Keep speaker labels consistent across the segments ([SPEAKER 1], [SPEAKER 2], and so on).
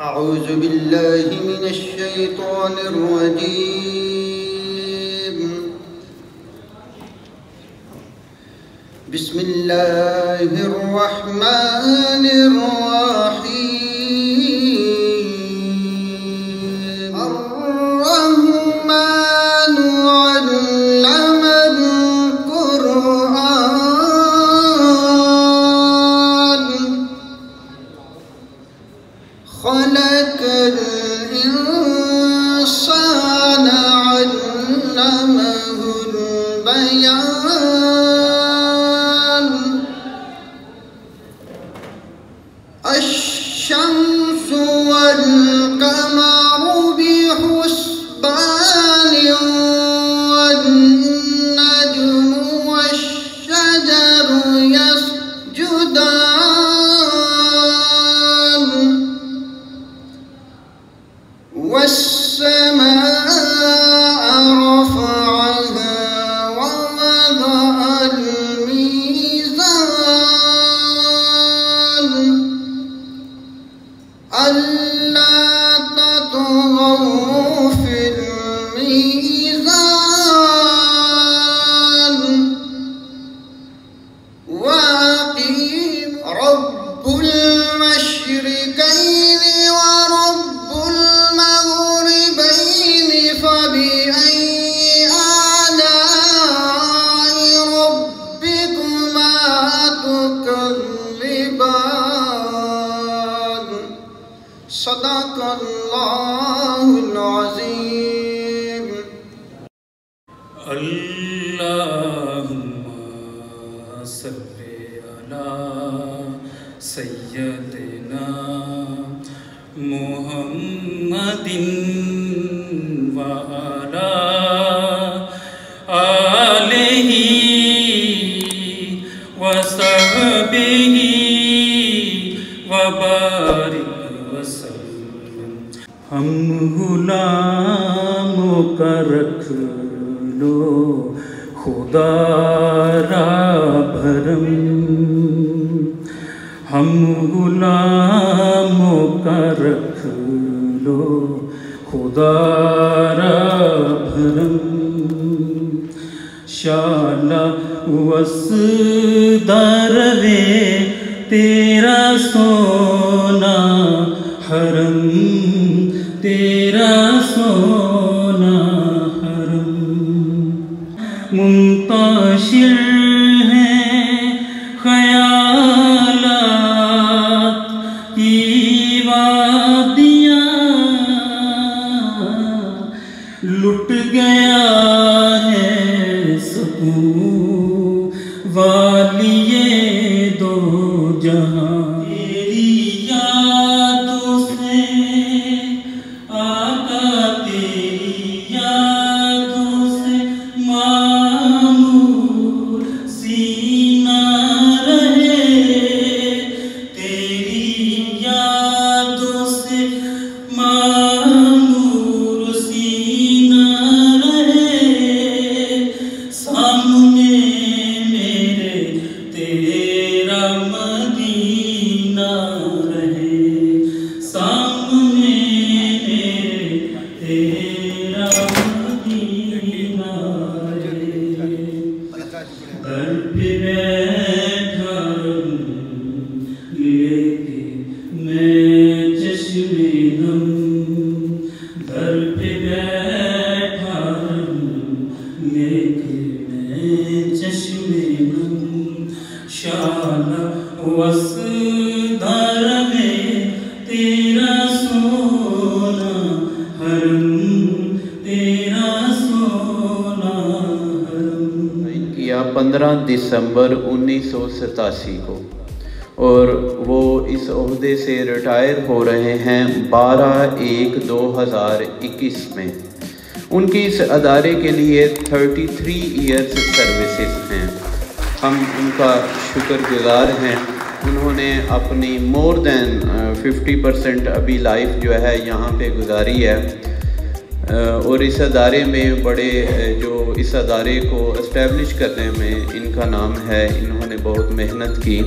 [SPEAKER 1] अऊज़ु बिल्लाहि मिनश शैतानिर रजीम। बिस्मिल्लाहिर रहमानिर रहीम। अर्रहमानु अल्लमल कुरआन खलक़ल इंसान अल्लमहुल बयान। अश्शम्सु वल क़मरु बिहुस्बान वन नज्मु वश्शजरु यस्जुदान। वस्समाअ रफ़अहा ववदअल मीज़ान। अल्ला ततगौ फिल मीज़ान वअक़ीमु रब्बुल मशरिक़ैनि व रब्बुल मग़रिबैनि फ़बिअय्यि आलाइ रब्बिकुमा तुकज़्ज़िबान। सदक़ल्लाहुल अज़ीम।
[SPEAKER 2] अल्लाहुम्मा सल्लि अला सय्यदिना मुहम्मदिन व अला आलिहि व सहबिहि व बारिक वसल्लम। हम गुलामों का रख लो खुदा रा भरम। हम गुलामों का रख लो खुदा रा भरम। शाला वसदरवे तेरा सोना हरम, तेरा सोना हरम। मुंताशिर हैं ख़यालात की वादियाँ, लुट गया है सुकून वालिए दो जहां। तेरी यादों से आका, तेरी यादों से मामूर सीना रहे। तेरी यादों से मामूर सीना रहे। सामने मेरे तेरा मदीना रहे। सामने मेरे तेरा मदीना रहे। दर पे बैठा लेके मैं चश्मे नम, दर पे बैठा लेके मैं चश्मे नम। शाला वसदर में तेरा सोना हरम, तेरा सोना हरम।
[SPEAKER 1] किया 15 दिसंबर 1987 को और वो इस ओहदे से रिटायर हो रहे हैं 12/1/2021 में। उनकी इस अदारे के लिए 33 ईयर्स सर्विसेज हैं। हम उनका शुक्रगुजार हैं। उन्होंने अपनी मोर दैन 50% अभी लाइफ जो है यहाँ पे गुजारी है और इस अदारे में बड़े जो इस अदारे को इस्टेब्लिश करने में इनका नाम है। इन्होंने बहुत मेहनत की।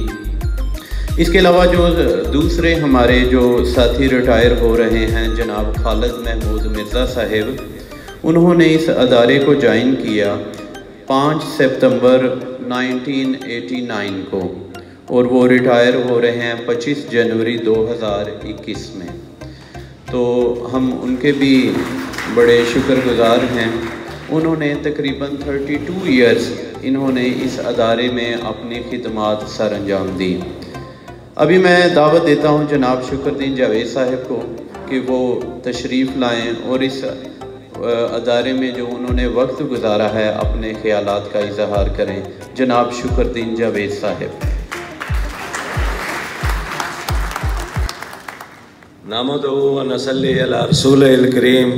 [SPEAKER 1] इसके अलावा जो दूसरे हमारे जो साथी रिटायर हो रहे हैं, जनाब खालिद महमूद मिर्ज़ा साहिब, उन्होंने इस अदारे को ज्वाइन किया 5 सितंबर 1989 को और वो रिटायर हो रहे हैं 25 जनवरी 2021 में। तो हम उनके भी बड़े शुक्रगुजार हैं। उन्होंने तकरीबन 32 इयर्स इन्होंने इस अदारे में अपनी खिदमात सर अंजाम दी। अभी मैं दावत देता हूं जनाब शुक्रदीन जावेद साहब को कि वो तशरीफ़ लाएं और इस अदारे में जो उन्होंने वक्त गुजारा है अपने ख़यालात का इजहार करें। जनाब शुक्रदीन जावेद साहब।
[SPEAKER 3] नामदहु व नसल्ली अला रसूलिल करीम,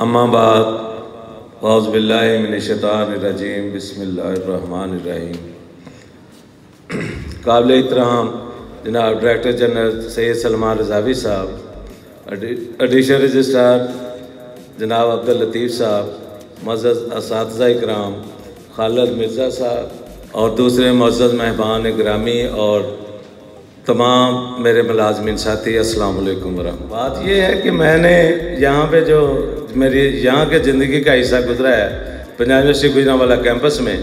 [SPEAKER 3] अम्मा बाद, औज़ु बिल्लाहि मिनश शैतानिर रजीम, बिस्मिल्लाहिर रहमानिर रहीम। काबिल इत्तराम जनाब director general Syed Salman Razavi साहब, एडिशनल रजिस्ट्रार जनाब अब्दुल लतीफ़ साहब, मुअज़्ज़ज़ असातिज़ा इकराम खालिद मिर्ज़ा साहब और दूसरे मुअज़्ज़ज़ मेहमान ग्रामी और तमाम मेरे मुलाज़िमीन साथी, अस्सलाम वालेकुम वरहमतुल्लाह। बात यह है कि मैंने यहाँ पे जो मेरी यहाँ के ज़िंदगी का हिस्सा गुजरा है पंजाब यूनिवर्सिटी गुजरांवाला कैंपस में,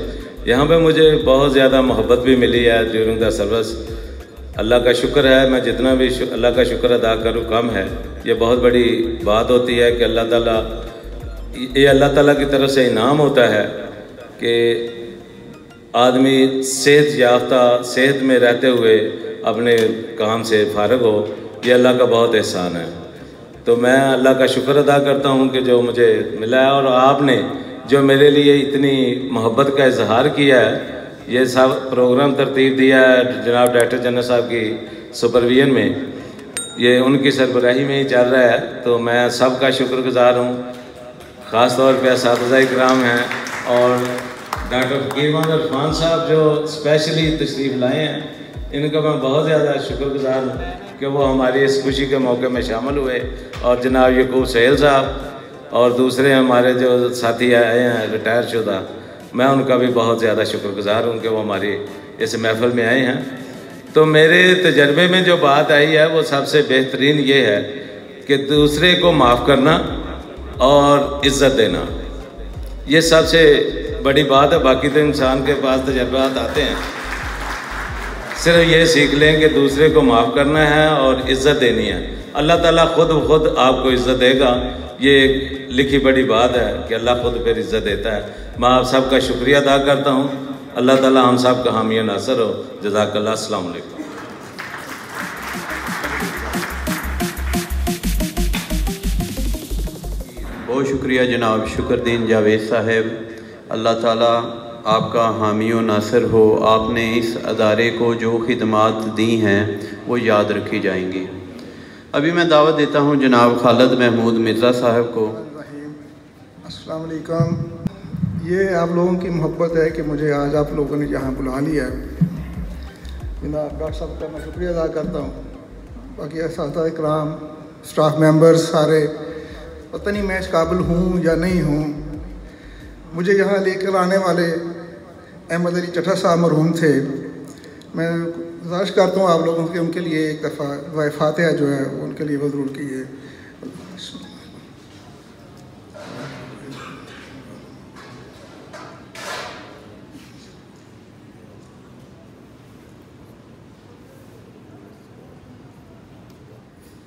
[SPEAKER 3] यहाँ पे मुझे बहुत ज़्यादा मोहब्बत भी मिली है ड्यूरिंग द सर्विस। अल्लाह का शुक्र है, मैं जितना भी अल्लाह का शुक्र अदा करूँ कम है। ये बहुत बड़ी बात होती है कि अल्लाह ताला की तरफ से इनाम होता है कि आदमी सेहत याफ्ता, सेहत में रहते हुए अपने काम से फ़ारिग हो। ये अल्लाह का बहुत एहसान है। तो मैं अल्लाह का शुक्र अदा करता हूँ कि जो मुझे मिला है और आपने जो मेरे लिए इतनी मोहब्बत का इजहार किया है, ये सब प्रोग्राम तरतीब दिया है जनाब डायरेक्टर जनरल साहब की सुपरविजन में, ये उनकी सरबराही में ही चल रहा है। तो मैं सब का शुक्रगुजार हूँ। ख़ास तौर पर असातिज़ा इकराम हैं और डॉक्टर फ़कीर मोहम्मद इरफान साहब जो स्पेशली तशरीफ़ लाए हैं, इनका मैं बहुत ज़्यादा शुक्रगुजार हूँ कि वो हमारी इस खुशी के मौके में शामिल हुए। और जनाब यकूब सहेल साहब और दूसरे हमारे जो साथी आए हैं रिटायर शुदा, मैं उनका भी बहुत ज़्यादा शुक्रगुजार हूँ कि वो हमारी इस महफ़िल में आए हैं। तो मेरे तजर्बे में जो बात आई है वो सबसे बेहतरीन ये है कि दूसरे को माफ़ करना और इज़्ज़त देना, ये सबसे बड़ी बात है। बाकी तो इंसान के पास तजर्बात आते हैं, सिर्फ ये सीख लें कि दूसरे को माफ़ करना है और इज़्ज़त देनी है। अल्लाह ताला खुद आपको इज़्ज़त देगा। ये एक लिखी बड़ी बात है कि अल्लाह खुद फिर इज़्ज़त देता है। मैं आप सब का शुक्रिया अदा करता हूँ। अल्लाह ताला हम सब का हामी नासर हो। जज़ाकल्लाह। अस्सलाम वालेकुम।
[SPEAKER 1] बहुत शुक्रिया जनाब शुक्रदीन जावेद साहब। अल्लाह ताला आपका हामी व नासर हो। आपने इस अदारे को जो खिदमात दी हैं वो याद रखी जाएंगी। अभी मैं दावत देता हूँ जनाब खालिद महमूद मिर्ज़ा साहब को।
[SPEAKER 4] अस्सलाम वालेकुम। ये आप लोगों की मोहब्बत है कि मुझे आज आप लोगों ने यहाँ बुला लिया है। जनाब डॉक्टर साहब का मैं शुक्रिया अदा करता हूँ। बाकी असातिज़ा इकराम, स्टाफ मेंबर्स सारे, पता नहीं मैं इस काबिल हूँ या नहीं हूँ। मुझे यहाँ लेकर आने वाले अहमद अली चट्टा साहब मरहूम थे। मैं गुजारिश करता हूँ आप लोगों के उनके लिए एक दफ़ा दुआ फातिहा जो है उनके लिए वो ज़रूर कीजिए।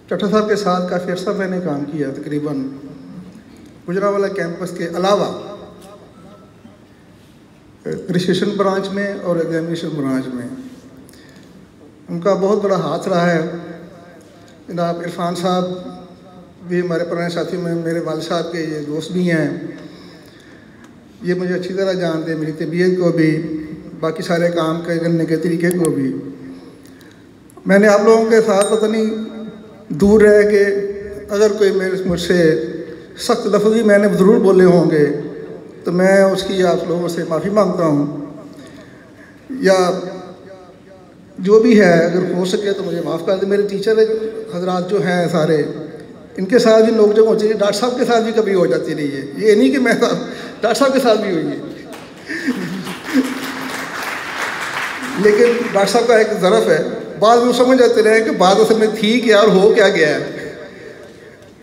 [SPEAKER 4] चट्टा साहब के साथ काफ़ी अर्सा मैंने काम किया, तकरीबन गुजरांवाला कैंपस के अलावा रजिस्ट्रेशन ब्रांच में और एग्जामिनेशन ब्रांच में उनका बहुत बड़ा हाथ रहा है। जनाब इरफान साहब भी हमारे पुराने साथी में, मेरे वालिद साहब के ये दोस्त भी हैं। ये मुझे अच्छी तरह जानते हैं, मेरी तबीयत को भी, बाकी सारे काम करने के तरीके को भी। मैंने आप लोगों के साथ पता नहीं दूर रह के अगर कोई मुझसे सख्त लफ्ज़ भी मैंने ज़रूर बोले होंगे तो मैं उसकी आप लोगों से माफ़ी मांगता हूँ। या जो भी है अगर हो सके तो मुझे माफ़ कर दे। मेरे टीचर हजरात जो हैं सारे, इनके साथ भी लोग जो होती है, डॉक्टर साहब के साथ भी कभी हो जाती रही है। ये नहीं कि मैं डॉक्टर साहब के साथ भी हुई है लेकिन डॉक्टर साहब का एक ज़रफ़ है, बाद में समझ आते रहे कि बात असल में थी क्या और हो क्या गया है,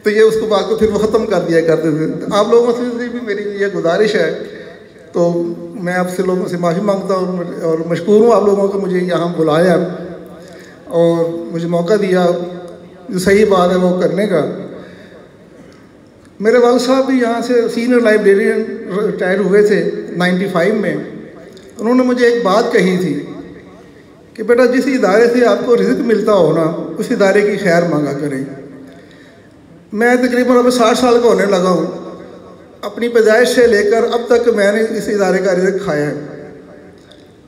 [SPEAKER 4] तो ये उसको बात को फिर वो ख़त्म कर दिया करते थे। तो आप लोगों से भी मेरी ये गुजारिश है, तो मैं आपसे लोगों से माफ़ी मांगता हूँ और मशकूर हूँ आप लोगों को मुझे यहाँ बुलाया और मुझे मौका दिया जो सही बात है वो करने का। मेरे वालिद साहब भी यहाँ से सीनियर लाइब्रेरियन रिटायर हुए थे 95 में। उन्होंने मुझे एक बात कही थी कि बेटा जिस इदारे से आपको रिज़्क मिलता हो ना, उस इदारे की खैर मांगा करें। मैं तकरीबन अब 60 साल का होने लगा हूँ, अपनी पैदाइश से लेकर अब तक मैंने इस इदारे का रिज़्क खाया है,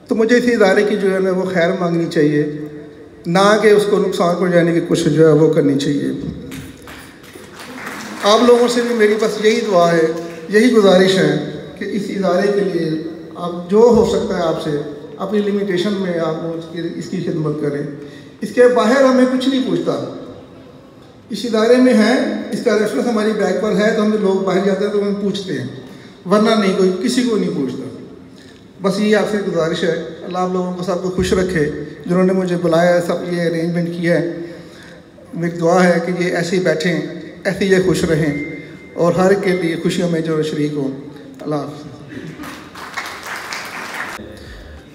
[SPEAKER 4] तो मुझे इस इदारे की जो है ना वो खैर मांगनी चाहिए, ना कि उसको नुकसान पहुँचाने की कोशिश जो है वो करनी चाहिए। आप लोगों से भी मेरी बस यही दुआ है, यही गुजारिश है कि इस इदारे के लिए आप जो हो सकता है आपसे अपनी लिमिटेशन में आप इसकी खिदमत करें। इसके बाहर हमें कुछ नहीं पूछता, इस इदारे में है, इसका रेफरेंस हमारी बैग पर है, तो हम लोग बाहर जाते हैं तो हमें पूछते हैं, वरना नहीं, कोई किसी को नहीं पूछता। बस ये आपसे गुजारिश है, अल्लाह आप लोगों को सबको खुश रखे जिन्होंने मुझे बुलाया, सब ये अरेंजमेंट किया है। मेरी दुआ है कि ये ऐसे ही बैठें, ऐसे ये खुश रहें और हर के लिए खुशियों में जो शरीक हों। अल्लाह हाफ़िज़।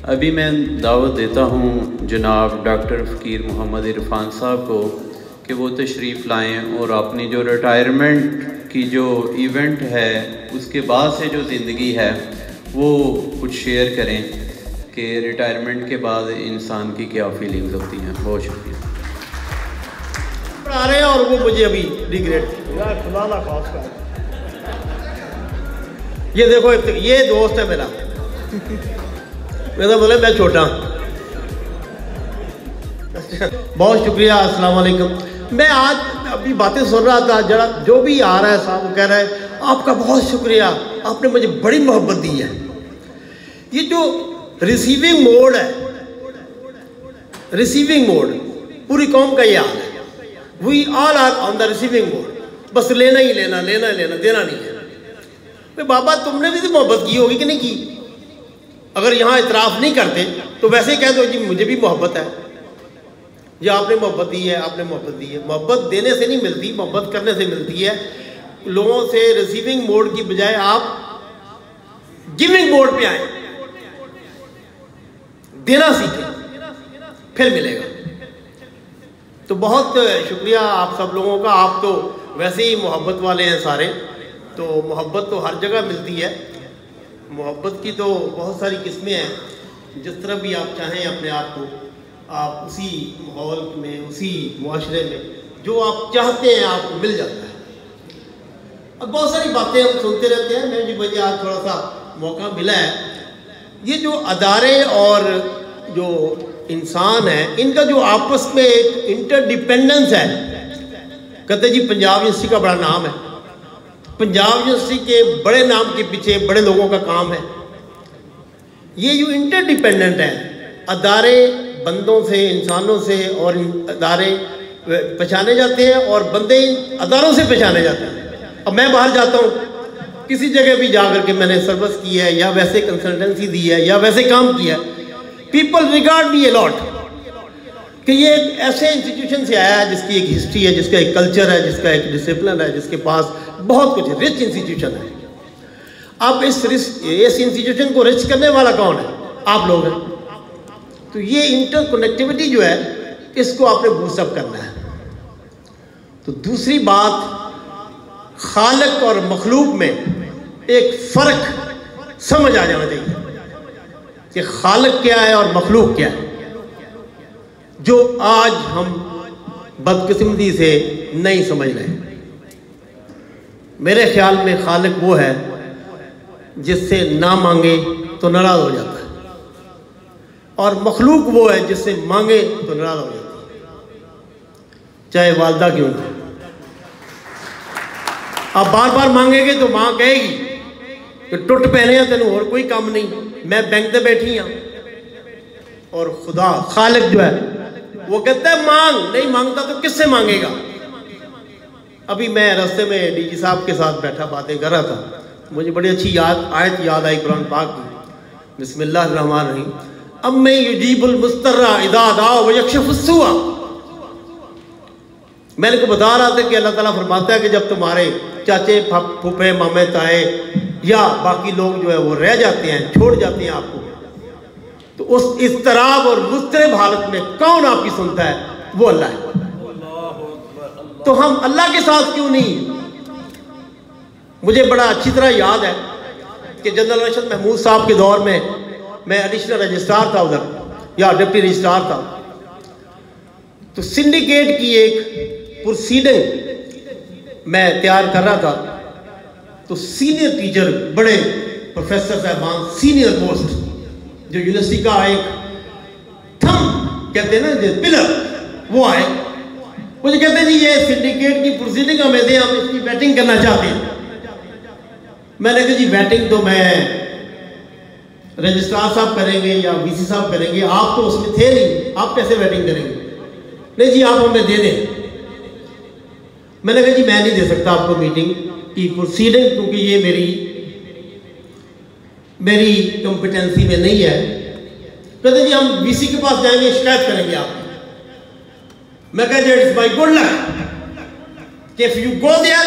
[SPEAKER 1] अभी मैं दावत देता हूँ जनाब डॉक्टर फ़कीर मोहम्मद इरफान साहब को कि वो तशरीफ़ लाएं और अपनी जो रिटायरमेंट की जो इवेंट है उसके बाद से जो ज़िंदगी है वो कुछ शेयर करें कि रिटायरमेंट के बाद इंसान की क्या फीलिंग्स होती हैं। बहुत शुक्रिया।
[SPEAKER 5] आ रहे हैं और वो मुझे अभी रिग्रेट, खुदा ना खास कर। ये देखो ये दोस्त है मेरा, मेरा बोले मैं छोटा। बहुत शुक्रिया, अस्सलाम वालेकुम। मैं आज अभी बातें सुन रहा था, जरा जो भी आ रहा है साहब वो कह रहा है आपका बहुत शुक्रिया, आपने मुझे बड़ी मोहब्बत दी है। ये जो रिसीविंग मोड है, रिसीविंग मोड पूरी कौम का ये हाल है। We all are on the receiving mode, बस लेना ही लेना, लेना ही लेना, देना नहीं है। भाई बाबा तुमने भी तो मोहब्बत की होगी कि नहीं की? अगर यहाँ इतराफ़ नहीं करते तो वैसे ही कह दो जी मुझे भी मोहब्बत है, जी आपने मोहब्बत दी है, आपने मोहब्बत दी है। मोहब्बत देने से नहीं मिलती, मोहब्बत करने से मिलती है। लोगों से रिसीविंग मोड की बजाय आप गिविंग मोड पे आए, देना सीखें, फिर मिलेगा। तो बहुत शुक्रिया आप सब लोगों का। आप तो वैसे ही मोहब्बत वाले हैं सारे, तो मोहब्बत तो हर जगह मिलती है। मोहब्बत की तो बहुत सारी किस्में हैं। जिस तरह भी आप चाहें अपने आप को, आप उसी माहौल में, उसी मुआशरे में जो आप चाहते हैं आपको मिल जाता है। अब बहुत सारी बातें हम सुनते रहते हैं, मुझे आज थोड़ा सा मौका मिला है। ये जो अदारे और जो इंसान है, इनका जो आपस में एक इंटरडिपेंडेंस है। कहते जी पंजाब यूनिवर्सिटी का बड़ा नाम है, पंजाब यूनिवर्सिटी के बड़े नाम के पीछे बड़े लोगों का काम है। ये जो इंटरडिपेंडेंट है, अदारे बंदों से, इंसानों से, और अदारे पहचाने जाते हैं और बंदे अदारों से पहचाने जाते हैं। अब मैं बाहर जाता हूँ, किसी जगह भी जा करके मैंने सर्विस की है या वैसे कंसल्टेंसी दी है या वैसे काम किया है, people regard me a lot कि ये एक ऐसे इंस्टीट्यूशन से आया है जिसकी एक हिस्ट्री है, जिसका एक कल्चर है, जिसका एक डिसिप्लिन है, जिसके पास बहुत कुछ है, रिच इंस्टीट्यूशन है। अब इस इंस्टीट्यूशन को रिच करने वाला कौन है? आप लोग हैं। तो ये इंटरकनेक्टिविटी जो है, इसको आपने बूस्टअप करना है। तो दूसरी बात, खालिक और मखलूक में एक फ़र्क समझ आ जाना चाहिए कि खालिक क्या है और मखलूक क्या है, जो आज हम बदकिस्मती से नहीं समझ रहे। मेरे ख्याल में खालिक वो है जिससे ना मांगे तो नाराज़ हो जाता है, और मखलूक वो है जिससे मांगे तो नाराज़ हो जाता है, चाहे वालदा क्यों ना। आप बार बार मांगेंगे तो माँ कहेगी कि टुट पहने हैं, तेन और कोई काम नहीं, मैं बैंक में बैठी हाँ। और खुदा खालिक जो है वो कहता है मांग, नहीं मांगता तो किससे मांगेगा। अभी मैं रास्ते में डीजी साहब के साथ बैठा बातें कर रहा था, मुझे बड़ी अच्छी आयत याद आई कुरान पाक की, बिस्मिल्लाहिर्रहमानिर्रहीम, अम्मे युजीबुल मुस्तर्रा इदा दाओ व यक्शफुस्सुआ। मैंने को बता रहा था कि अल्लाह ताला फरमाता है कि जब तुम्हारे चाचे फूफे मामे ताए या बाकी लोग जो है वो रह जाते हैं, छोड़ जाते हैं आपको, तो उस इस्तराब और मुस्तरब हालत में कौन आपकी सुनता है? वो अल्लाह है। तो हम अल्लाह के साथ क्यों नहीं? मुझे बड़ा अच्छी तरह याद है कि जनरल अरशद महमूद साहब के दौर में मैं एडिशनल रजिस्ट्रार था उधर, या डिप्टी रजिस्ट्रार था, तो सिंडिकेट की एक प्रोसीडिंग मैं तैयार कर रहा था। तो सीनियर टीचर, बड़े प्रोफेसर साहबान, सीनियर पोस्ट, जो यूनिवर्सिटी का एक थंब कहते हैं ना, जो पिलर, वो आए, मुझे कहते हैं जी ये सिंडिकेट की प्रोसीडिंग हमें दें, हम इसकी बैटिंग करना चाहते हैं। मैंने कहा जी बैटिंग तो मैं रजिस्ट्रार साहब करेंगे या वीसी साहब करेंगे, आप तो उसमें थे नहीं, आप कैसे बैटिंग करेंगे? नहीं जी आप हमें दे दें। मैंने कहा जी मैं नहीं दे सकता आपको मीटिंग की प्रोसीडिंग, क्योंकि ये मेरी कॉम्पिटेंसी में नहीं है। कहते जी हम वीसी के पास जाएंगे, शिकायत करेंगे आप। मैं कहा it's my good luck if you go there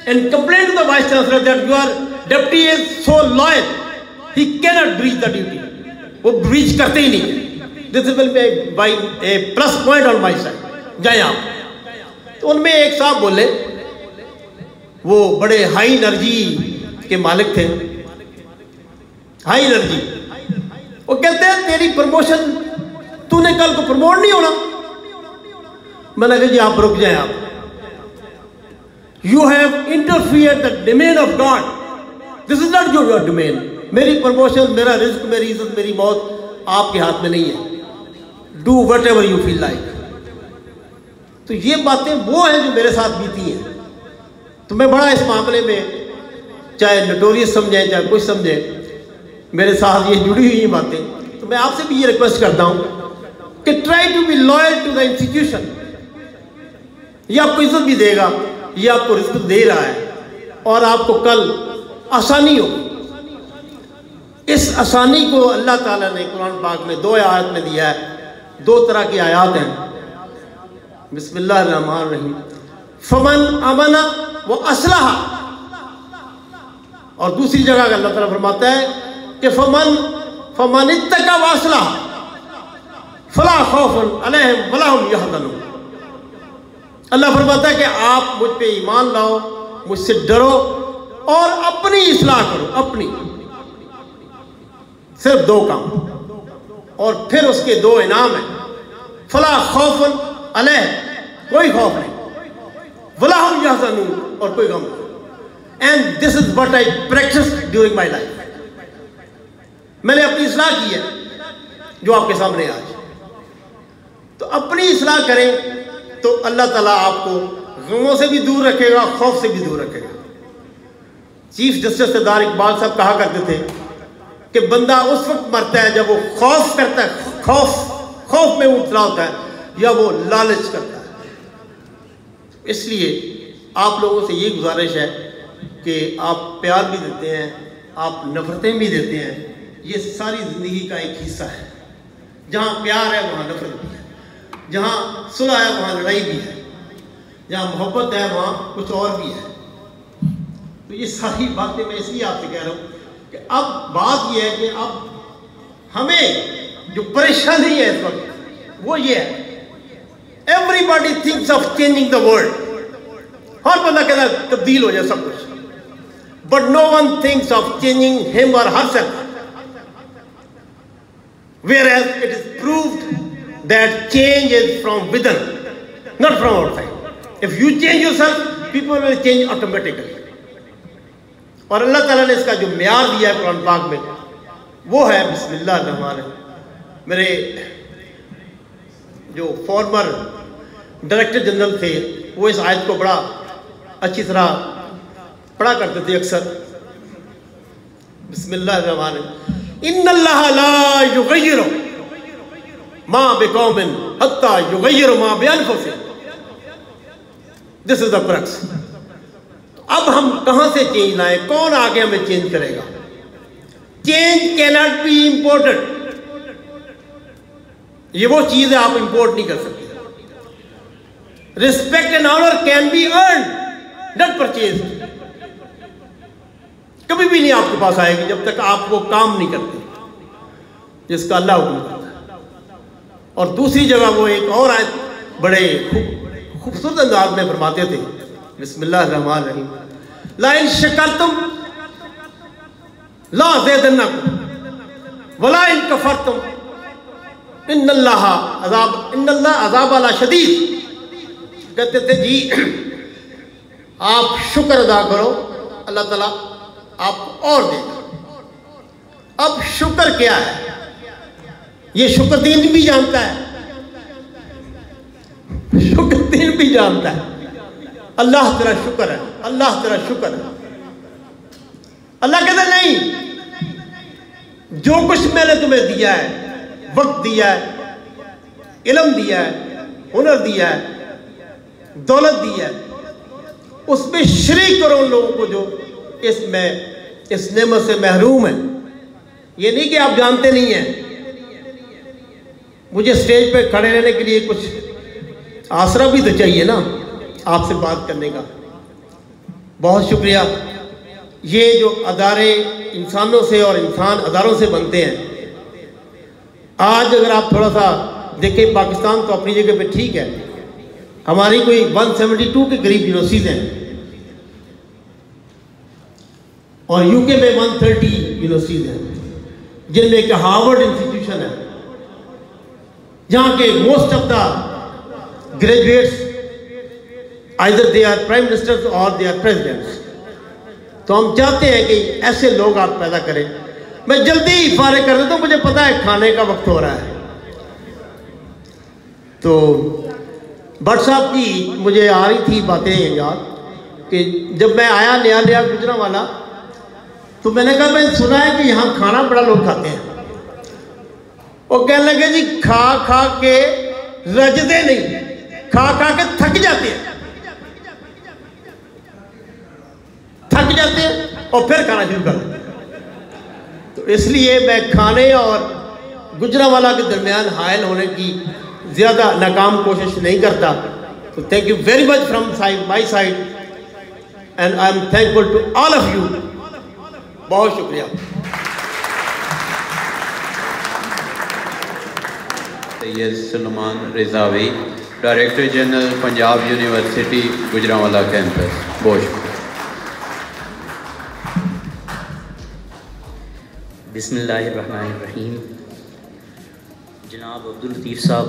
[SPEAKER 5] and complain to the vice chancellor that your deputy is so loyal he can not breach the duty. वो ब्रीच करते ही नहीं। This will be by a plus point on my side, जाए आप। तो उनमें एक साहब बोले, वो बड़े हाई एनर्जी के मालिक थे, हाई एनर्जी। वो कहते हैं तेरी प्रमोशन, तूने कल को प्रमोट नहीं होना। मैंने कहा जी आप रुक जाए, आप you have interfered the domain of God, this is not your domain. मेरी प्रमोशन, मेरा रिस्क, मेरी इज्जत, मेरी मौत आपके हाथ में नहीं है। Do what ever you feel like. तो ये बातें वो हैं जो मेरे साथ बीती हैं। तो मैं बड़ा इस मामले में, चाहे नोटोरियस समझें चाहे कुछ समझें, मेरे साथ ये जुड़ी हुई बातें। तो मैं आपसे भी ये रिक्वेस्ट करता हूं कि try to be loyal to the institution. ये आपको इज्जत भी देगा, ये आपको रिस्क दे रहा है, और आपको कल आसानी हो। इस आसानी को अल्लाह ताला ने कुरान पाक में 2 आयत में दिया है। 2 तरह की आयत हैं। बिस्मिल्लाहिर्रहमानिर्रहीम, फमन अमना व असलहा, और दूसरी जगह अल्लाह ताला फरमाता है कि फमन इत्तका व असलहा फला खौफुन अलैहिम वला हुम यहज़नून। अल्लाह फरमाता है कि आप मुझ पे ईमान लाओ, मुझसे डरो और अपनी इस्लाह करो। अपनी सिर्फ 2 काम, और फिर उसके 2 इनाम हैं। फला खौफुन अलैह, कोई खौफ नहीं, वला हुम यहज़नून, और कोई गम नहीं। And this is what I practised during my life. मैंने अपनी इस्लाह की है जो आपके सामने आज। तो अपनी इस्लाह करें तो अल्लाह ताला आपको गमों से भी दूर रखेगा, खौफ से भी दूर रखेगा। चीफ जस्टिस सरदार इकबाल साहब कहा करते थे कि बंदा उस वक्त मरता है जब वो खौफ करता है, खौफ में मुब्तला होता है, या वो लालच करता है। इसलिए आप लोगों से ये गुजारिश है कि आप प्यार भी देते हैं, आप नफरतें भी देते हैं। ये सारी ज़िंदगी का एक हिस्सा है। जहाँ प्यार है वहाँ नफरत भी है, जहाँ सुलह है वहाँ लड़ाई भी है, जहाँ मोहब्बत है वहाँ कुछ और भी है। तो ये सारी बातें मैं इसलिए आपसे कह रहा हूँ कि अब बात ये है कि अब हमें जो परेशानी है इस वक्त वो ये है, everybody thinks of changing the world. हर बंदा कहता है तब्दील हो जाए सब कुछ, but no one thinks of changing him और herself. Whereas it is proved that change is from within, not from outside. If you change yourself, people will change automatically. और अल्लाह ताला ने इसका जो म्यार दिया है कुरान पाक में वो है बिस्मिल्लाहिर्रहमानिर्रहीम। मेरे जो फॉर्मर डायरेक्टर जनरल थे वो इस आयत को बड़ा अच्छी तरह पढ़ा करते थे अक्सर। बिस्मिल्लाहिर्रहमानिर्रहीम, इन्नल्लाह ला युगय्यिरु मा बिकौमिन हत्ता युगय्यिरु मा बिअनफुसिहिम। This is the crux. अब हम कहां से चेंज लाएं? कौन आगे हमें चेंज करेगा? Change can not be imported, ये वो चीज़ है आप इंपोर्ट नहीं कर सकते। Respect and honour can be earn, not purchase. कभी भी नहीं आपके पास आएगी जब तक आप वो काम नहीं करते जिसका अल्लाह हुक्म करता है। और दूसरी जगह वो एक और आयत बड़े खूबसूरत अंदाज में फरमाते थे, बिस्मिल्लाहिर्रहमानिर्रहीम, ला इन शकरतुम ला ज़ीदन्नकुम वला इन कफरतुम इन्नल्लाह अज़ाब अला शदीद। कहते थे जी आप शुक्र अदा करो, अल्लाह ताला आपको और देगा। अब शुक्र क्या है ये शुक्रदीन भी जानता है, शुक्रदीन भी जानता है। अल्लाह तेरा शुक्र है, अल्लाह तेरा शुक्र है। अल्लाह कहता नहीं, जो कुछ मैंने तुम्हें दिया है, वक्त दिया है, इल्म दिया है, हुनर दिया है, दौलत दिया है, उसमें शरीक करो उन लोगों को जो इसमें इस नेमत से महरूम है। ये नहीं कि आप जानते नहीं हैं। मुझे स्टेज पे खड़े रहने के लिए कुछ आसरा भी तो चाहिए ना आपसे बात करने का। बहुत शुक्रिया। ये जो अदारे इंसानों से और इंसान अदारों से बनते हैं, आज अगर आप थोड़ा सा देखें, पाकिस्तान तो अपनी जगह पे ठीक है, हमारी कोई 172 के करीब यूनिवर्सिटीज़ हैं और यूके में 130 यूनिवर्सिटीज़ हैं, जिनमें एक हार्वर्ड इंस्टीट्यूशन है, जहाँ के most of the graduates either they are prime ministers और दे आर प्रेसिडेंट्स। तो हम चाहते हैं कि ऐसे लोग आप पैदा करें। मैं जल्दी फारिग कर देता हूँ, मुझे पता है खाने का वक्त हो रहा है। तो भट्ट साहब की मुझे आ रही थी बातें याद कि जब मैं आया नया गुजरांवाला, तो मैंने कहा मैंने सुना है कि यहाँ खाना बड़ा लोग खाते हैं। वो कहने लगे जी खा खा के रजते नहीं, खा खा के थक जाते हैं, और फिर खाना शुरू कर देते हैं। तो इसलिए मैं खाने और गुजरांवाला के दरमियान हायल होने की ज़्यादा नाकाम कोशिश नहीं करता। तो thank you very much from my side and I am thankful to all of you. बहुत शुक्रिया।
[SPEAKER 1] Syed Salman Rizvi, director general Punjab university Gujranwala campus. बहुत शुक्रिया।
[SPEAKER 6] बिस्मिल्लाहिर्रहमानिर्रहीम। जनाब अब्दुल लतीफ़ साहब,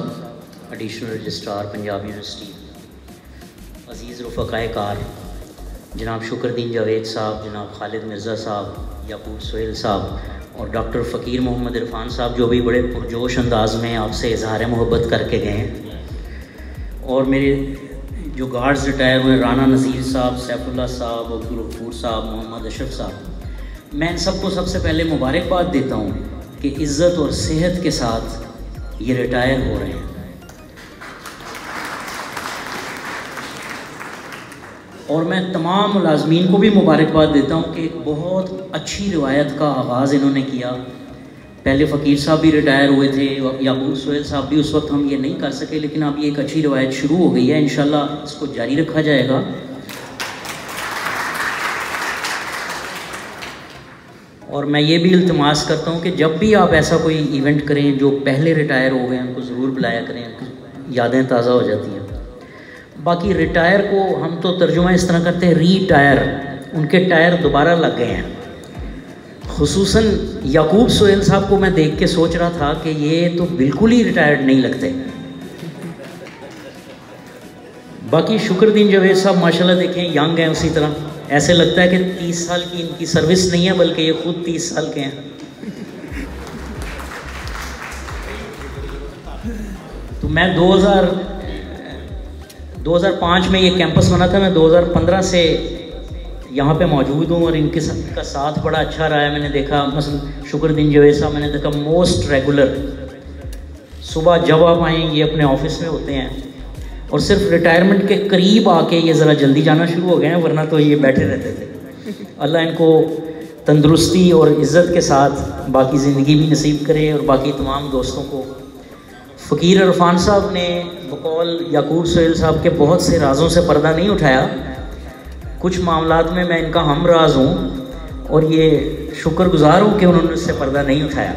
[SPEAKER 6] एडिशनल रजिस्ट्रार पंजाब यूनिवर्सिटी, अज़ीज़ रफ़क़ाए कार, जनाब शुक्रदीन जावेद साहब, जनाब खालिद मिर्ज़ा साहब, याकूब सोहेल साहब और डॉक्टर फ़कीर मोहम्मद इरफान साहब, जो भी बड़े पुरजोश अंदाज में आपसे इज़हार मोहब्बत करके गए हैं, और मेरे जो गार्ड्स रिटायर हुए राना नज़ीर साहब, सैफुल्लाह साहब, अब्दुल गफूर साहब, मोहम्मद अशरफ साहब, मैं इन सबको सबसे पहले मुबारकबाद देता हूँ कि इज़्ज़त और सेहत के साथ ये रिटायर हो रहे हैं। और मैं तमाम मुलाजमीन को भी मुबारकबाद देता हूँ कि बहुत अच्छी रिवायत का आगाज़ इन्होंने किया। पहले फ़कीर साहब भी रिटायर हुए थे, याकूब सोहेल साहब भी, उस वक्त हम ये नहीं कर सके, लेकिन अब ये एक अच्छी रिवायत शुरू हो गई है। इंशाल्लाह इसको जारी रखा जाएगा। और मैं ये भी इल्तिमास करता हूँ कि जब भी आप ऐसा कोई इवेंट करें, जो पहले रिटायर हो गए उनको ज़रूर बुलाया करें, यादें ताज़ा हो जाती हैं। बाकी रिटायर को हम तो तर्जुमा इस तरह करते हैं रीटायर, उनके टायर दोबारा लग गए हैं। खुसूसन याकूब सोहेल साहब को मैं देख के सोच रहा था कि ये तो बिल्कुल ही रिटायर्ड नहीं लगते। बाकी शुक्रदीन जावेद साहब माशाल्लाह देखें यंग हैं, उसी तरह ऐसे लगता है कि 30 साल की इनकी सर्विस नहीं है, बल्कि ये खुद 30 साल के हैं। तो मैं 2005 में ये कैंपस बना था, मैं 2015 से यहाँ पे मौजूद हूँ और इनके का साथ बड़ा अच्छा रहा है। मैंने देखा मसलन शुक्रदीन जावेद साहब, मैंने देखा मोस्ट रेगुलर, सुबह जब आप आएँ ये अपने ऑफिस में होते हैं, और सिर्फ रिटायरमेंट के करीब आके ये ज़रा जल्दी जाना शुरू हो गए हैं, वरना तो ये बैठे रहते थे। अल्लाह इनको तंदुरुस्ती और इज़्ज़त के साथ बाकी ज़िंदगी भी नसीब करे, और बाकी तमाम दोस्तों को फ़कीर इरफान साहब ने बकौल याकूब सोहेल साहब के बहुत से राज़ों से पर्दा नहीं उठाया। कुछ मामलात में मैं इनका हम राज हूँ और ये शुक्रगुजार हूँ कि उन्होंने उससे पर्दा नहीं उठाया।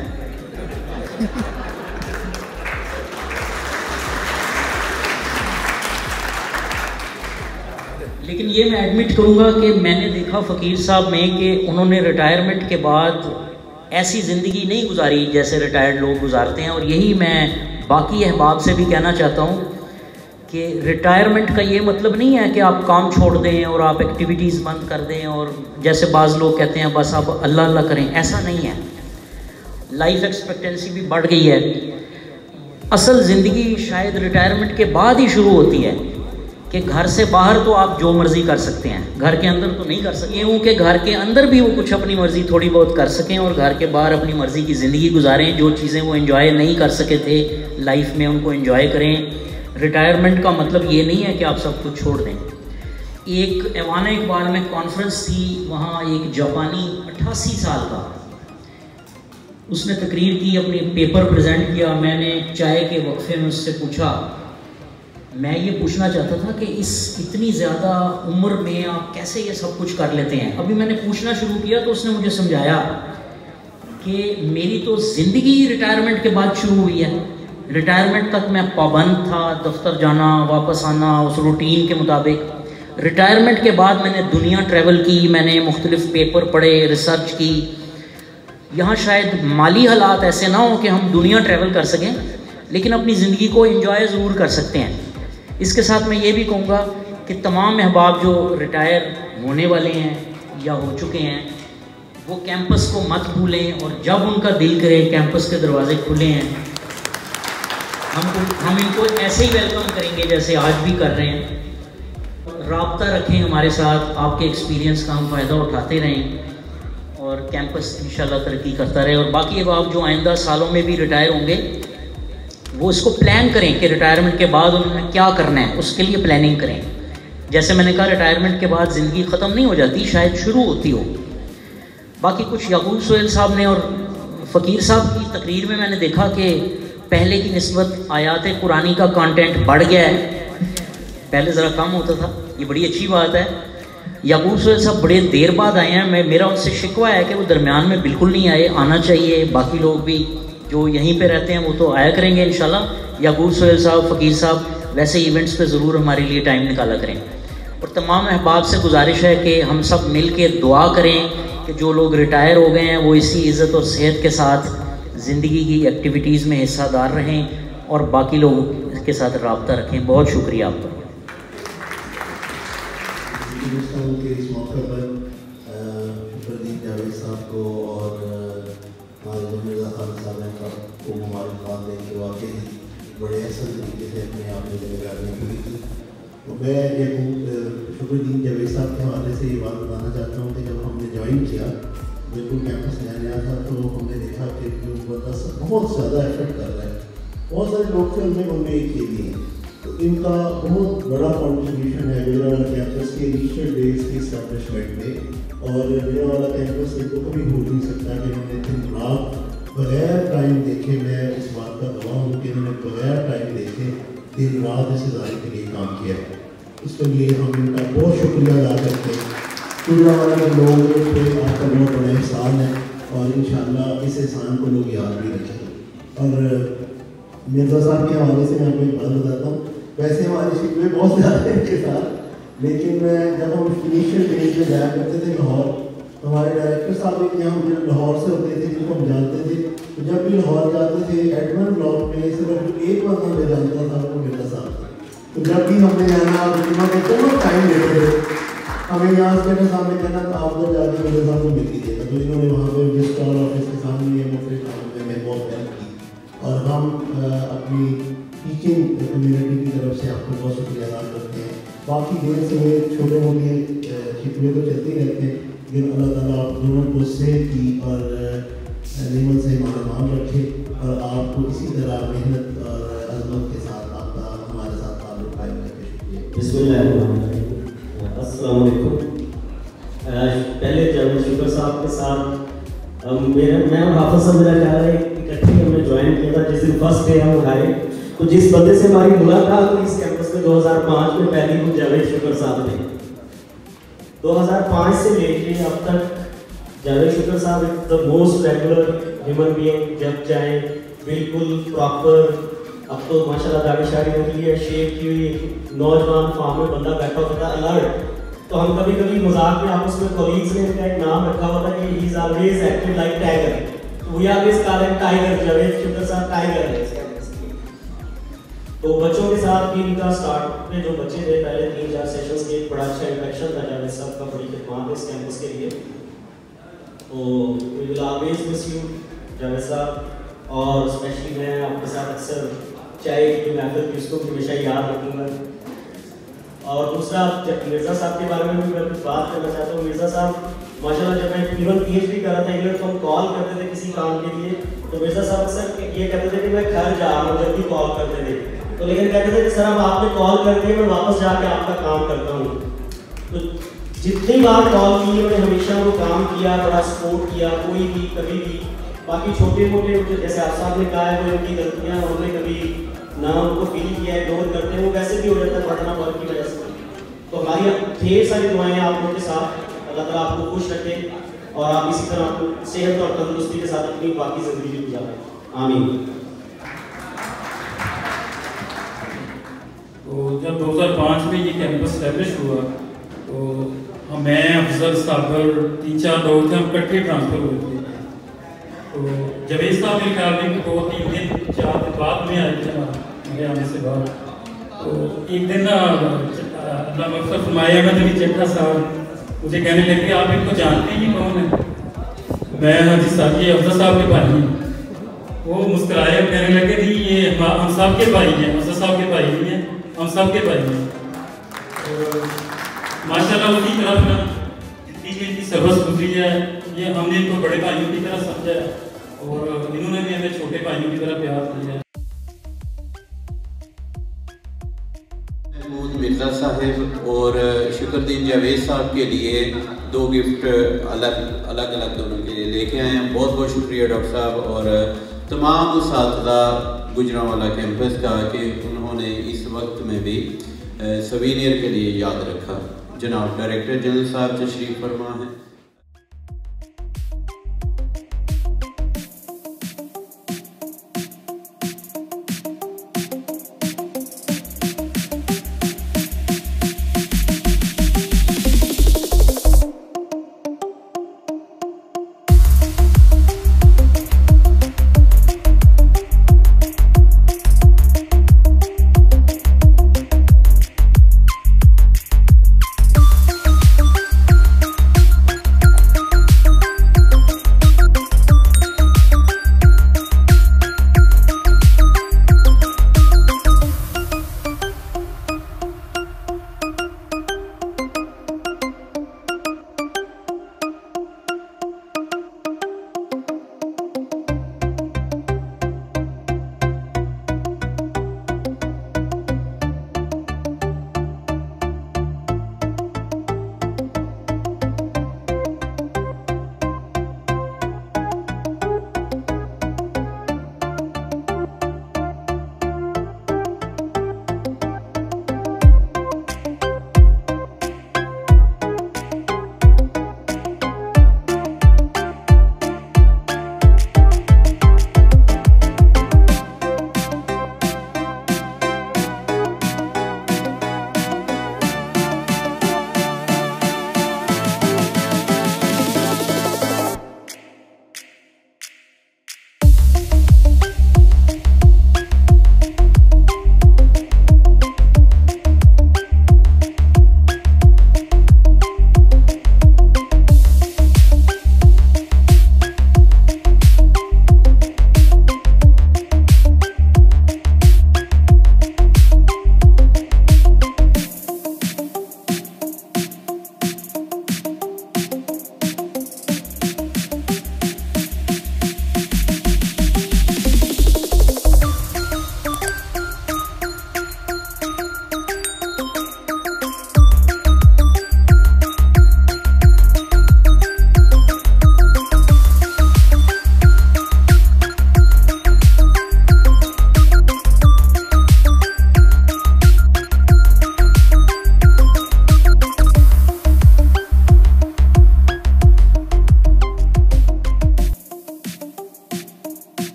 [SPEAKER 6] लेकिन ये मैं एडमिट करूँगा कि मैंने देखा फ़कीर साहब में कि उन्होंने रिटायरमेंट के बाद ऐसी ज़िंदगी नहीं गुजारी जैसे रिटायर्ड लोग गुजारते हैं। और यही मैं बाकी अहबाब से भी कहना चाहता हूँ कि रिटायरमेंट का ये मतलब नहीं है कि आप काम छोड़ दें और आप एक्टिविटीज़ बंद कर दें और जैसे बाज़ लोग कहते हैं बस आप अल्लाह अल्लाह करें, ऐसा नहीं है। लाइफ एक्सपेक्टेंसी भी बढ़ गई है। असल ज़िंदगी शायद रिटायरमेंट के बाद ही शुरू होती है कि घर से बाहर तो आप जो मर्ज़ी कर सकते हैं, घर के अंदर तो नहीं कर सकते। यूँ कि घर के अंदर भी वो कुछ अपनी मर्ज़ी थोड़ी बहुत कर सकें और घर के बाहर अपनी मर्ज़ी की ज़िंदगी गुजारें। जो चीज़ें वो एंजॉय नहीं कर सके थे लाइफ में, उनको एंजॉय करें। रिटायरमेंट का मतलब ये नहीं है कि आप सब कुछ छोड़ दें। एक ऐवान इकबाल में कॉन्फ्रेंस थी, वहाँ एक जापानी 88 साल का, उसने तकरीर की, अपनी पेपर प्रेजेंट किया। मैंने चाय के वक्फे में उससे पूछा, मैं ये पूछना चाहता था कि इस इतनी ज़्यादा उम्र में आप कैसे ये सब कुछ कर लेते हैं। अभी मैंने पूछना शुरू किया तो उसने मुझे समझाया कि मेरी तो ज़िंदगी रिटायरमेंट के बाद शुरू हुई है। रिटायरमेंट तक मैं पाबंद था, दफ्तर जाना, वापस आना उस रूटीन के मुताबिक। रिटायरमेंट के बाद मैंने दुनिया ट्रैवल की, मैंने मुख्तलिफ पेपर पढ़े, रिसर्च की। यहाँ शायद माली हालात ऐसे ना हो कि हम दुनिया ट्रैवल कर सकें, लेकिन अपनी ज़िंदगी को एंजॉय ज़रूर कर सकते हैं। इसके साथ मैं ये भी कहूँगा कि तमाम अहबाब जो रिटायर होने वाले हैं या हो चुके हैं, वो कैंपस को मत भूलें और जब उनका दिल करे कैंपस के दरवाजे खुले हैं, हम इनको ऐसे ही वेलकम करेंगे जैसे आज भी कर रहे हैं। राब्ता रखें हमारे साथ, आपके एक्सपीरियंस का हम फ़ायदा उठाते रहें और कैंपस इंशाल्लाह तरक्की करता रहे। और बाकी अहबाब जो आइंदा सालों में भी रिटायर होंगे, वो इसको प्लान करें कि रिटायरमेंट के बाद उन्होंने क्या करना है, उसके लिए प्लानिंग करें। जैसे मैंने कहा, रिटायरमेंट के बाद ज़िंदगी ख़त्म नहीं हो जाती, शायद शुरू होती हो। बाकी कुछ याकूब सोहेल साहब ने और फ़कीर साहब की तकरीर में मैंने देखा कि पहले की निस्बत आयात कुरानी का कंटेंट बढ़ गया है, पहले ज़रा कम होता था। ये बड़ी अच्छी बात है। याकूब सोहेल साहब बड़े देर बाद आए हैं। मेरा उनसे शिकवा है कि वो दरमियान में बिल्कुल नहीं आए, आना चाहिए। बाकी लोग भी जो यहीं पे रहते हैं वो तो आया करेंगे इंशाल्लाह। याकूब सोहेल साहब, फ़कीर साहब वैसे इवेंट्स पे ज़रूर हमारे लिए टाइम निकाला करें। और तमाम अहबाब से गुजारिश है कि हम सब मिल के दुआ करें कि जो लोग रिटायर हो गए हैं वो इसी इज़्ज़त और सेहत के साथ ज़िंदगी की एक्टिविटीज़ में हिस्सादार रहें और बाकी लोगों के साथ राब्ता रखें। बहुत शुक्रिया आपका।
[SPEAKER 7] इस मौके पर शुक्रदीन जावेद साहब को और मिर्ज़ा खान साहब को मुबारकबाद दें कि वाकई बड़े अहसन तरीके से अपने आप में जिम्मेदारियाँ पूरी की। तो मैं ये शुक्रदीन जावेद साहब के हवाले से ये बात बताना चाहता हूँ कि जब हमने ज्वाइन किया, बिल्कुल कैंपस नया नया था, तो हमने देखा कि बंदा बहुत ज़्यादा एफर्ट कर रहा है। बहुत सारे लोग थे उनमें एक ये भी हैं, तो इनका बहुत बड़ा कॉन्ट्रीब्यूशन है गुजरावाला कैंपस के इनिशियल डेज की इस्टेब्लिशमेंट में। और गुजरावाला कैंपस इनको कभी भूल नहीं सकता कि उन्होंने दिन रात बगैर टाइम देखे, मैं इस बात का गवाह हूँ कि उन्होंने बगैर टाइम देखे दिन रात इस इदारे के लिए काम किया। उसके लिए हम इनका बहुत शुक्रिया अदा करते हैं। गुजरावाला के लोग पे आपका बहुत बड़ा एहसान है और इंशाअल्लाह इस एहसान को लोग याद भी रखेंगे। और मिर्ज़ा साहब के हवाले से मैं आपको एक बात बताता हूँ। वैसे हमारे शिकवे बहुत ज़्यादा है इनके साथ, लेकिन जब हम इनिशियल डेज में जाया करते थे लाहौर, हमारे डायरेक्टर साहब एक यहाँ जो लाहौर से होते थे जिनको हम जानते थे, तो जब भी लाहौर जाते थे एडमंड ब्लॉक में सिर्फ एक बंदा मैं जानता था, वो मिर्ज़ा साहब था। तो जब भी हमने जाना बहुत टाइम देते थे, हमें यहाँ से सामने कहना तो आप लोग जाके मिर्ज़ा साहब को मिल लीजिएगा। तो इन्होंने वहाँ पर रजिस्ट्रार ऑफिस के सामने मुख्तलिफ कामों में बहुत हेल्प की और हम अपनी टीचिंग कम्युनिटी की तरफ से आपको बहुत शुक्रिया अदा करते हैं। बाकी देर से छोटे मोटे शिकवे तो चलते ही रहते हैं, लेकिन अल्लाह ताला आप दोनों को सेहत की और नेमत से मानवान रखे और आपको इसी तरह मेहनत और अज़मत के साथ आपका हमारे साथ ताल्लुक़ कायम करके शुक्रिया।
[SPEAKER 8] बिस्मिल्लाह, अस्सलाम वालेकुम। पहले जावेद शुक्र साहब के साथ मैं और हाफिज़ साहब मेरा ख्याल है इकट्ठे हमने ज्वाइन किया था जिस दिन फर्स्ट डे हम आए तो जिस बंदे से हमारी मुलाकात हुई इस कैंपस में 2005 में पहली वो जावेद शुक्र साहब थे। 2005 से लेके अब तक जावेद शुक्र साहब the most regular human being, जब चाहे बिल्कुल प्रॉपर। अब तो माशाल्लाह दाढ़ी शाड़ी हो गई है, शेप की हुई नौजवान फॉर्म में बंदा बैठा होता है अलर्ट। तो हम कभी कभी मजाक में आपस में कॉलीग्स ने इनका एक नाम रखा होता है कि he is always active like tiger. We always call him tiger, Javed Shukr साहब टाइगर है। तो बच्चों के साथ भी इनका स्टार्ट में जो बच्चे थे पहले 3-4 सेशंस के बड़ा अच्छा इंटरेक्शन था जावेद साहब का, बड़ी खिदमत है इस कैंपस के लिए। तो we will always miss you Javed साहब, और स्पेशली मैं आपके साथ अक्सर चाय की महफिल थी उसको हमेशा याद रखूँगा। और दूसरा मिर्ज़ा साहब के बारे में भी मैं कुछ बात करना चाहता हूँ। मिर्ज़ा साहब माशाल्लाह जब मैं इवन PhD कर रहा था इंग्लैंड तो हम कॉल करते थे किसी काम के लिए, तो मिर्ज़ा साहब अक्सर ये कहते थे कि मैं घर जा रहा हूँ, जब भी कॉल करते थे तो लेकिन कहते थे कि सर अब आपने कॉल कर दिया, मैं वापस जाके आपका काम करता हूँ। तो जितनी बार कॉल की उन्होंने हमेशा वो काम किया, बड़ा सपोर्ट किया, कोई भी कभी भी। बाकी छोटे मोटे जैसे आप साहब ने कहा है वो उनकी गलतियाँ उन्होंने कभी ना उनको फील किया, इग्नोर करते हैं, वो वैसे भी हो जाता है पढ़ना वर्क की वजह से। तो हमारी ढेर सारी दुआएं आप लोगों के साथ, अल्लाह ताला आपको खुश रखे और आप इसी तरह आपको सेहत और तंदुरुस्ती के साथ अपनी बाकी ज़िंदगी गुजारें। आमीन।
[SPEAKER 2] तो जब 2005 में ये कैंपस स्टैब्लिश हुआ तो मैं अफजल सागर 3-4 लोग थे, हम इकट्ठे ट्रांसफ़र हुए थे। तो जावेद साहब मेरे ख्याल में 2-3 दिन 4 दिन बाद में आए थे मेरे आने से बाद। तो एक दिन अल्लाह मकसद फरमाया मैं चट्टा साहब मुझे कहने लगे आप इनको जानते हैं, ये कौन है? मैं हाजी साहब ये अफजल साहब के भाई हैं। वो मुस्कुराए और कहने लगे जी ये हम सब के भाई हैं, अफजल साहब के भाई नहीं हैं, हम सब के भाई हैं। तो माशाल्लाह उसी तरफ जितनी भी इनकी सर्विस गुजरी है ये हमने इनको बड़े भाइयों की तरह समझा है और इन्होंने भी हमें छोटे भाइयों की तरह प्यार दिया है।
[SPEAKER 1] मिर्ज़ा साहिब और शुक्रदीन जावेद साहब के लिए 2 गिफ्ट अलग दोनों के लिए लेके आए हैं। बहुत बहुत शुक्रिया डॉक्टर साहब और तमाम उस्तादा गुजरांवाला कैंपस का कि उन्होंने इस वक्त में भी सवीनियर के लिए याद रखा। जनाब डायरेक्टर जनरल साहब तशरीफ़ फरमा हैं।